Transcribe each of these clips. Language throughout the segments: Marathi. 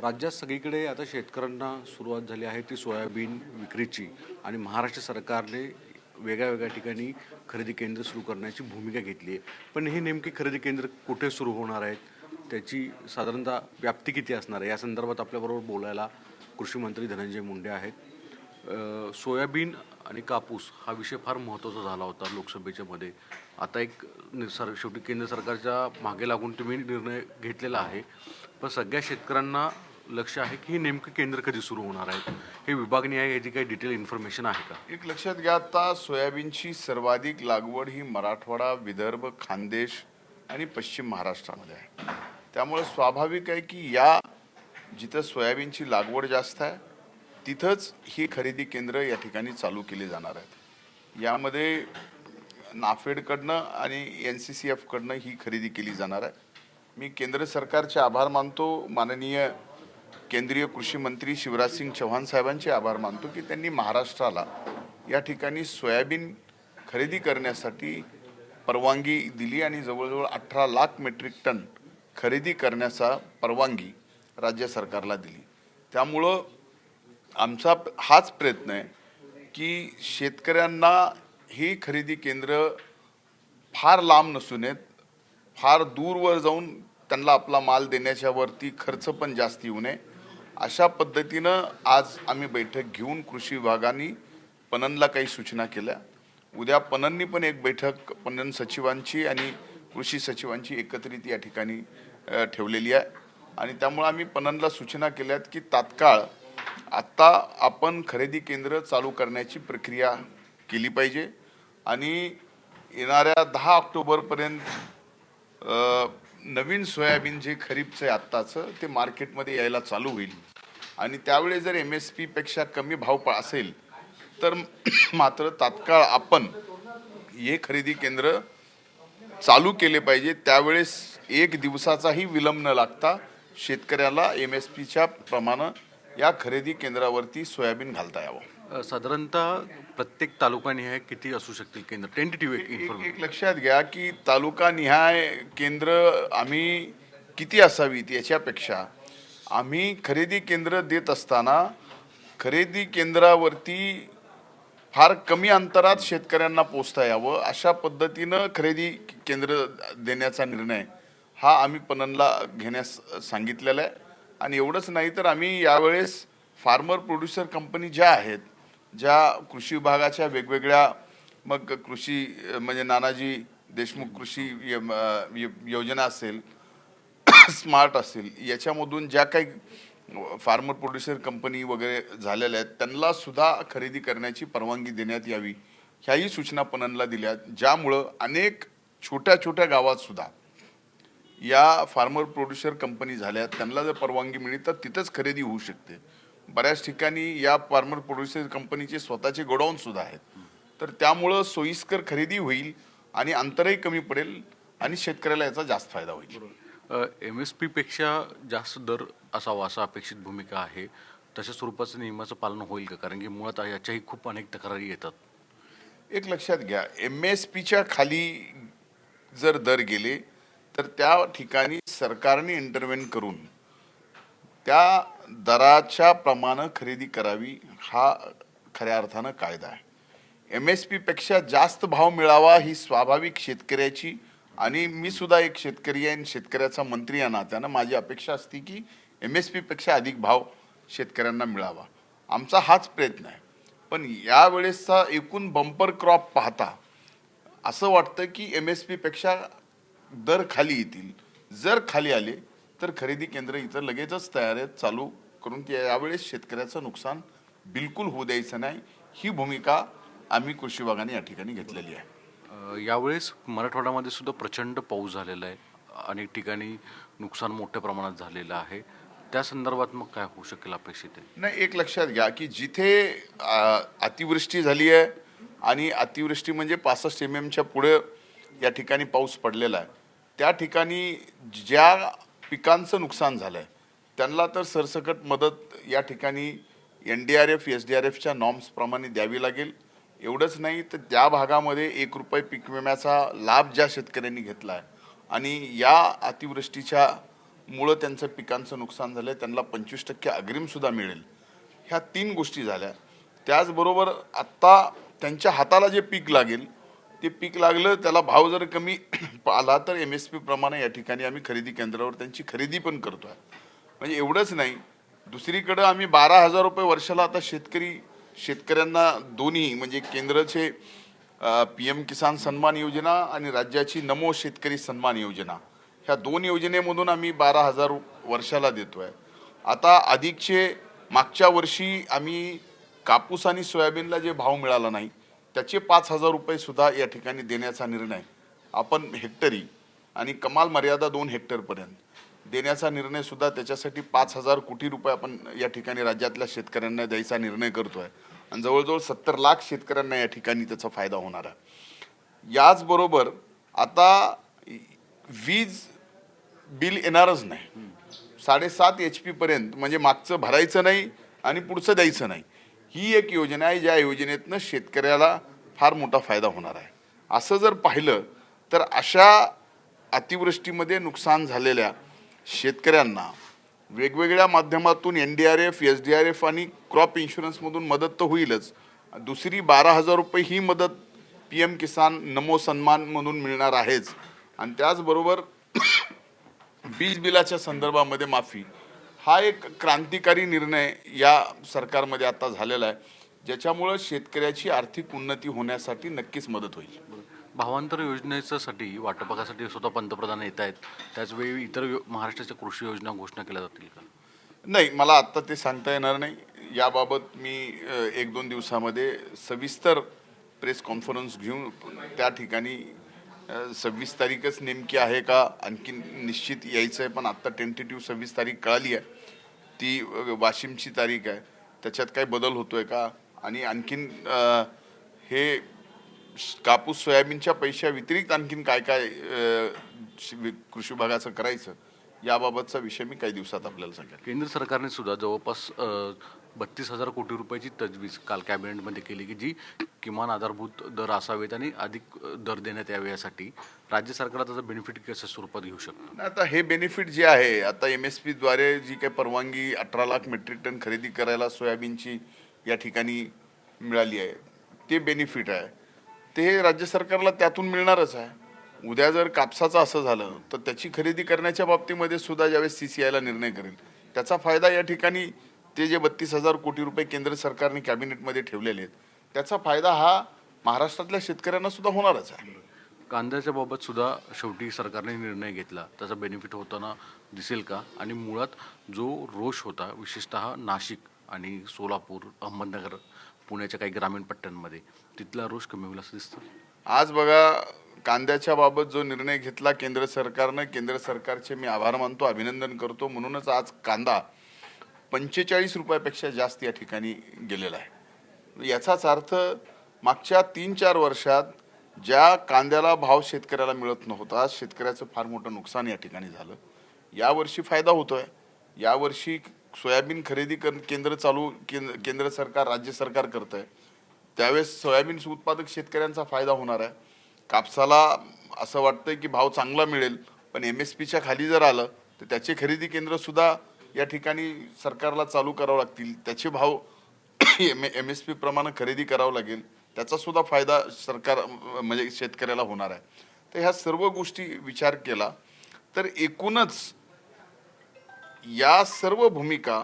राज्यात सगळीकडे आता शेतकऱ्यांना सुरुवात झाली आहे ती सोयाबीन विक्रीची आणि महाराष्ट्र सरकारने वेगळ्या वेगळ्या ठिकाणी खरेदी केंद्र सुरू करण्याची भूमिका घेतली आहे. पण हे नेमकी खरेदी केंद्र कुठे सुरू होणार आहेत, त्याची साधारणतः व्याप्ती किती असणार आहे, या संदर्भात आपल्याबरोबर बोलायला कृषी मंत्री धनंजय मुंडे आहेत. सोयाबीन आणि कापूस हा विषय फार महत्त्वाचा झाला होता लोकसभेच्या मध्ये. आता एक शेवटी केंद्र सरकारच्या मागे लागून तुम्ही निर्णय घेतलेला आहे, पण सगळ्या शेतकऱ्यांना लक्ष आहे की हे नेमकं केंद्र कधी सुरू होणार आहे, हे विभागणी आहे, याची काही डिटेल इन्फॉर्मेशन आहे का? एक लक्षात घ्या, आता सोयाबीनची सर्वाधिक लागवड ही मराठवाडा, विदर्भ, खानदेश आणि पश्चिम महाराष्ट्रामध्ये आहे. त्यामुळे स्वाभाविक आहे की या जिथं सोयाबीनची लागवड जास्त आहे तिथंच ही खरेदी केंद्र या ठिकाणी चालू केली जाणार आहेत. यामध्ये नाफेडकडनं आणि NCCF कडनं ही खरेदी केली जाणार आहे. मी केंद्र सरकारचे आभार मानतो, माननीय केंद्रीय कृषी मंत्री शिवराजसिंग चौहान साहेबांचे आभार मानतो की त्यांनी महाराष्ट्राला या ठिकाणी सोयाबीन खरेदी करण्यासाठी परवानगी दिली आणि जवळजवळ 18 लाख मेट्रिक टन खरेदी करण्याचा परवानगी राज्य सरकारला दिली. त्यामुळं आमचा हाच प्रयत्न आहे की शेतकऱ्यांना ही खरेदी केंद्र फार लांब नसू नयेत, फार दूरवर जाऊन त्यांना आपला माल देण्याच्या वरती खर्च पण जास्त येऊ नये, अशा पद्धतीनं आज आम्ही बैठक घेऊन कृषी विभागाने पणनला काही सूचना केल्या. उद्या पणननी पण एक बैठक पणन सचिवांची आणि कृषी सचिवांची एकत्रित या ठिकाणी ठेवलेली आहे. आणि त्यामुळे आम्ही पणनला सूचना केल्यात की तात्काळ आत्ता आपण खरेदी केंद्र चालू करण्याची प्रक्रिया केली पाहिजे आणि येणाऱ्या 10 ऑक्टोबरपर्यंत नवीन सोयाबीन जे खरीपचं आहे आत्ताचं ते मार्केटमध्ये यायला चालू होईल. आणि त्यावेळी जर MSP पेक्षा कमी भाव असेल तर मात्र तात्काळ आपण हे खरेदी केंद्र चालू केले पाहिजे. त्यावेळेस एक दिवसाचाही विलंब न लागता शेतकऱ्याला MSPच्या प्रमाणे या खरेदी केंद्रावरती सोयाबीन घालता यावं. साधारणतः प्रत्येक तालुकानिहाय किती असू शकतील केंद्र? टेंटेटिव्ह एक लक्षात घ्या की तालुका निहाय केंद्र आम्ही किती असावीत याच्यापेक्षा आम्ही खरेदी केंद्र देत असताना खरेदी केंद्रावरती फार कमी अंतरात शेतकऱ्यांना पोचता यावं अशा पद्धतीनं खरेदी केंद्र देण्याचा निर्णय हा आम्ही पणनला घेण्यास सांगितलेला आहे. आणि एवढंच नाही तर आम्ही यावेळेस फार्मर प्रोड्युसर कंपनी ज्या आहेत, ज्या कृषी विभागाच्या वेगवेगळ्या मग कृषी म्हणजे नानाजी देशमुख कृषी योजना असेल, स्मार्ट असेल, याच्यामधून ज्या काही फार्मर प्रोड्युसर कंपनी वगैरे झालेल्या आहेत त्यांना सुद्धा खरेदी करण्याची परवानगी देण्यात यावी, ह्याही सूचना पणनला दिल्या. ज्यामुळं अनेक छोट्या छोट्या गावात सुद्धा या फार्मर प्रोड्युसर कंपनी झाल्या, त्यांना जर परवानगी मिळली तर तिथंच खरेदी होऊ शकते. बऱ्याच ठिकाणी या फार्मर प्रोड्युसर कंपनीचे स्वतःचे गोडाऊन सुद्धा आहेत. तर त्यामुळं सोयीस्कर खरेदी होईल आणि अंतरही कमी पडेल आणि शेतकऱ्याला याचा जास्त फायदा होईल. MSP पेक्षा जास्त दर असावा असा अपेक्षित भूमिका आहे. तशा स्वरूपाचं नियमाचं पालन होईल का? कारण की मुळात याच्याही खूप अनेक तक्रारी येतात. एक लक्षात घ्या, MSPच्या खाली जर दर गेले तर त्या ठिकाणी सरकारने इंटरव्हेन करून त्या दराच्या प्रमाणे खरेदी करावी, हा खऱ्या अर्थानं कायदा आहे. MSP पेक्षा जास्त भाव मिळावा ही स्वाभाविक शेतकऱ्याची, आणि मी सुद्धा एक शेतकरी आहे, शेतकऱ्याचा मंत्री या नात्यानं माझी अपेक्षा असते की MSP पेक्षा अधिक भाव शेतकऱ्यांना मिळावा. आमचा हाच प्रयत्न आहे. पण यावेळेसचा एकूण बंपर क्रॉप पाहता असं वाटतं की MSP पेक्षा दर खाली येतील. जर खाली आले तर खरेदी केंद्र इथं लगेचच तयार आहेत चालू करून, की यावेळेस शेतकऱ्याचं नुकसान बिलकुल होऊ द्यायचं नाही, ही भूमिका आम्ही कृषी विभागाने या ठिकाणी घेतलेली आहे. यावेळेस मराठवाड्यामध्ये सुद्धा प्रचंड पाऊस झालेला आहे, अनेक ठिकाणी नुकसान मोठ्या प्रमाणात झालेलं आहे. त्या संदर्भात मग काय होऊ शकेल अपेक्षित आहे? नाही, एक लक्षात घ्या की जिथे अतिवृष्टी झाली आहे आणि अतिवृष्टी म्हणजे 65 mm पुढे या ठिकाणी पाऊस पडलेला आहे, त्या ठिकाणी ज्या पिकांचं नुकसान झालं आहे त्यांना तर सरसकट मदत या ठिकाणी NDRF SDRFच्या नॉर्म्सप्रमाणे द्यावी लागेल. एवढंच नाही तर त्या भागामध्ये ₹1 पीक विम्याचा लाभ ज्या शेतकऱ्यांनी घेतला आहे आणि या अतिवृष्टीच्या मुळे त्यांचं पिकांचं नुकसान झालं, त्यांना 25% अग्रिमसुद्धा मिळेल. ह्या 3 गोष्टी झाल्या. त्याचबरोबर आत्ता त्यांच्या हाताला जे पीक लागेल ते पीक लागलं, त्याला भाव जर कमी आला तर MSP प्रमाणे या ठिकाणी आम्ही खरेदी केंद्रावर त्यांची खरेदी पण करतोय. म्हणजे एवढंच नाही, दुसरीकडे आम्ही 12,000 रुपये वर्षाला आता शेतकऱ्यांना दोन्ही म्हणजे केंद्राचे PM किसान सन्मान योजना आणि राज्याची नमो शेतकरी सन्मान योजना, ह्या 2 योजनेमधून आम्ही 12,000 वर्षाला देतोय. आता अधिकचे मागच्या वर्षी आम्ही कापूस आणि सोयाबीनला जे भाव मिळाला नाही त्याचे 5,000 रुपये सुद्धा या ठिकाणी देण्याचा निर्णय आपण हेक्टरी आणि कमाल मर्यादा 2 हेक्टरपर्यंत देण्याचा निर्णय सुद्धा, त्याच्यासाठी 5,000 कोटी रुपये आपण या ठिकाणी राज्यातल्या शेतकऱ्यांना द्यायचा निर्णय करतोय आणि जवळजवळ 70 लाख शेतकऱ्यांना या ठिकाणी त्याचा फायदा होणार आहे. याचबरोबर आता वीज बिल येणारच नाही 7.5 HP पर्यंत, म्हणजे मागचं भरायचं नाही आणि पुढचं द्यायचं नाही. ही एक योजना आहे ज्या योजनेतनं शेतकऱ्याला फार मोठा फायदा होणार आहे. असं जर पाहिलं तर अशा अतिवृष्टीमध्ये नुकसान झालेल्या शेतकऱ्यांना वेगवेगळ्या माध्यमातून NDRF, SDRF आणि क्रॉप इन्शुरन्समधून मदत तर होईलच, दुसरी 12,000 रुपये ही मदत PM किसान नमो सन्मानमधून मिळणार आहेच. आणि त्याचबरोबर वीज बिलाच्या संदर्भामध्ये माफी हा एक क्रांतिकारी निर्णय या सरकारमध्ये आता झालेला आहे, ज्याच्यामुळं शेतकऱ्याची आर्थिक उन्नती होण्यासाठी नक्कीच मदत होईल. भावांतर योजनेसाठी वाटपासाठी स्वतः पंतप्रधान येत आहेत, त्याचवेळी इतर महाराष्ट्राच्या कृषी योजना घोषणा केल्या जातील का? नाही, मला आत्ता ते सांगता येणार नाही. याबाबत मी 1-2 दिवसामध्ये सविस्तर प्रेस कॉन्फरन्स घेऊन त्या ठिकाणी 26 तारीखच नेमकी आहे का आणखीन निश्चित यायचं आहे, पण आत्ता टेंटेटिव्ह 26 तारीख कळाली आहे, ती वाशिमची तारीख आहे. त्याच्यात काही बदल होतोय का आणि आणखीन हे कापूस सोयाबीनच्या पैशा व्यतिरिक्त आणखीन काय काय कृषी विभागाचं करायचं याबाबतचा विषय मी काही दिवसात आपल्याला सांगेन. केंद्र सरकारने सुद्धा जवळपास 32,000 कोटी रुपयाची तजवीज काल कॅबिनेटमध्ये केली की जी किमान आधारभूत दर असावेत आणि अधिक दर देण्यात यावे यासाठी राज्य सरकारला त्याचं बेनिफिट कशा स्वरूपात घेऊ शकतं? आता हे बेनिफिट जे आहे, आता MSP द्वारे जी काही परवानगी 18 लाख मेट्रिक टन खरेदी करायला सोयाबीनची या ठिकाणी मिळाली आहे, ते बेनिफिट आहे, ते राज्य सरकारला त्यातून मिळणारच आहे. उद्या जर कापसाचं असं झालं तर त्याची खरेदी करण्याच्या बाबतीमध्ये सुद्धा ज्यावेळेस CCIला निर्णय करेल त्याचा फायदा या ठिकाणी ते जे 32,000 कोटी रुपये केंद्र सरकारने कॅबिनेटमध्ये ठेवलेले आहेत त्याचा फायदा हा महाराष्ट्रातल्या शेतकऱ्यांना सुद्धा होणारच आहे. कांद्याच्या बाबत सुद्धा शेवटी सरकारने निर्णय घेतला, त्याचा बेनिफिट होताना दिसेल का? आणि मुळात जो रोष होता विशेषतः नाशिक आणि सोलापूर, अहमदनगर, पुण्याच्या काही ग्रामीण पट्ट्यांमध्ये, तिथला रोष कमी होईल असं दिसतं. आज बघा, कांद्याच्या बाबत जो निर्णय घेतला केंद्र सरकारनं, केंद्र सरकारचे मी आभार मानतो, अभिनंदन करतो. म्हणूनच आज कांदा 45 रुपयापेक्षा जास्त या ठिकाणी गेलेला आहे. याचाच अर्थ मागच्या 3-4 वर्षात ज्या कांद्याला भाव शेतकऱ्याला मिळत नव्हता, शेतकऱ्याचं फार मोठं नुकसान या ठिकाणी झालं. यावर्षी फायदा होतोय. यावर्षी सोयाबीन खरेदी केंद्र सरकार, राज्य सरकार करत आहे, त्यावेळेस सोयाबीन उत्पादक शेतकऱ्यांचा फायदा होणार आहे. कापसाला असं वाटतंय की भाव चांगला मिळेल, पण MSPच्या खाली जर आलं तर त्याचे खरेदी केंद्र सुद्धा या ठिकाणी सरकारला चालू करावं लागतील, त्याचे भाव MSP प्रमाणे खरेदी करावं लागेल, त्याचा सुद्धा फायदा सरकार म्हणजे शेतकऱ्याला होणार आहे. तर ह्या सर्व गोष्टी विचार केला तर एकूणच या सर्व भूमिका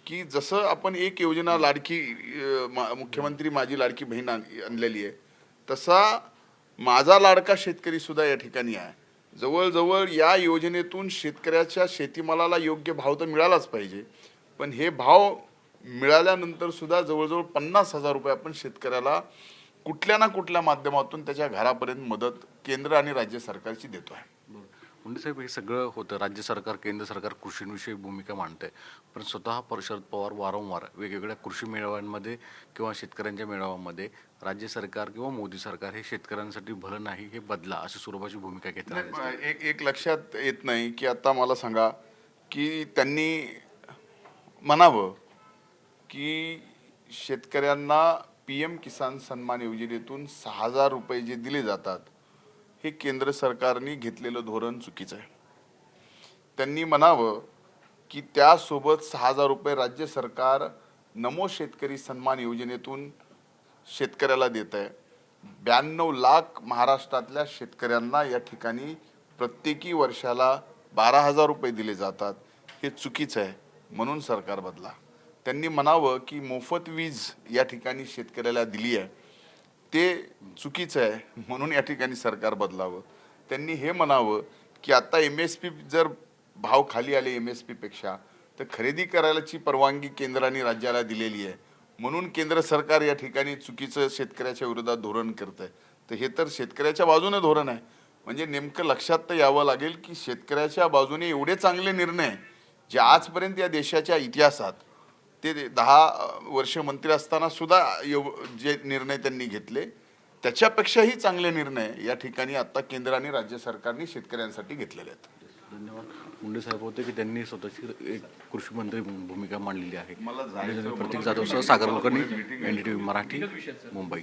की जसं आपण एक योजना लाडकी मुख्यमंत्री माझी लाडकी बहीण आणलेली आहे, तसा माझा लाडका शेतकरी सुद्धा या ठिकाणी आहे. जवळजवळ या योजनेतून शेतकऱ्याच्या शेतीमालाला योग्य भाव तर मिळालाच पाहिजे, पण हे भाव मिळाल्यानंतर सुद्धा जवळजवळ 50,000 रुपये आपण शेतकऱ्याला कुठल्या ना कुठल्या माध्यमातून त्याच्या घरापर्यंत मदत केंद्र आणि राज्य सरकारची देतो आहे. मुंडे साहेब, हे सगळं होतं, राज्य सरकार केंद्र सरकार कृषीविषयी भूमिका मांडतंय, पण स्वतः शरद पवार वारंवार वेगवेगळ्या कृषी मेळाव्यांमध्ये किंवा शेतकऱ्यांच्या मेळाव्यामध्ये राज्य सरकार किंवा मोदी सरकार हे शेतकऱ्यांसाठी भलं नाही, हे बदला अशी स्वरूपाची भूमिका घेतात. एक लक्षात येत नाही की आता मला सांगा की त्यांनी म्हणावं की शेतकऱ्यांना PM किसान सन्मान योजनेतून 6,000 रुपये जे दिले जातात हे केंद्र सरकारने घेतलेलं धोरण चुकीचं आहे. त्यांनी म्हणावं की त्यासोबत 6,000 रुपये राज्य सरकार नमो शेतकरी सन्मान योजनेतून शेतकऱ्याला देत आहे. 92 लाख महाराष्ट्रातल्या शेतकऱ्यांना या ठिकाणी प्रत्येकी वर्षाला 12,000 रुपये दिले जातात. हे चुकीचं आहे, म्हणून सरकार बदला. त्यांनी म्हणावं की मोफत वीज या ठिकाणी शेतकऱ्याला दिली आहे, ते चुकीचं आहे, म्हणून या ठिकाणी सरकार बदलावं. त्यांनी हे म्हणावं की आता MSP जर भाव खाली आले MSP पेक्षा, तर खरेदी करायलाची परवानगी केंद्राने राज्याला दिलेली आहे, म्हणून केंद्र सरकार या ठिकाणी चुकीचं शेतकऱ्याच्या विरोधात धोरण करत आहे. तर हे तर शेतकऱ्याच्या बाजूने धोरण आहे. म्हणजे नेमकं लक्षात तर यावं लागेल की शेतकऱ्याच्या बाजूने एवढे चांगले निर्णय जे आजपर्यंत या देशाच्या इतिहासात ते 10 वर्ष मंत्री असताना सुद्धा जे निर्णय त्यांनी घेतले त्याच्यापेक्षाही चांगले निर्णय या ठिकाणी आता केंद्र आणि राज्य सरकारने शेतकऱ्यांसाठी घेतलेले आहेत. धन्यवाद. मुंडे साहेब होते की त्यांनी स्वतःची एक कृषी मंत्री भूमिका मांडलेली आहे. मला जायचं प्रतीक जाधवसह सागर कुलकर्णी, NDTV मराठी, मुंबई.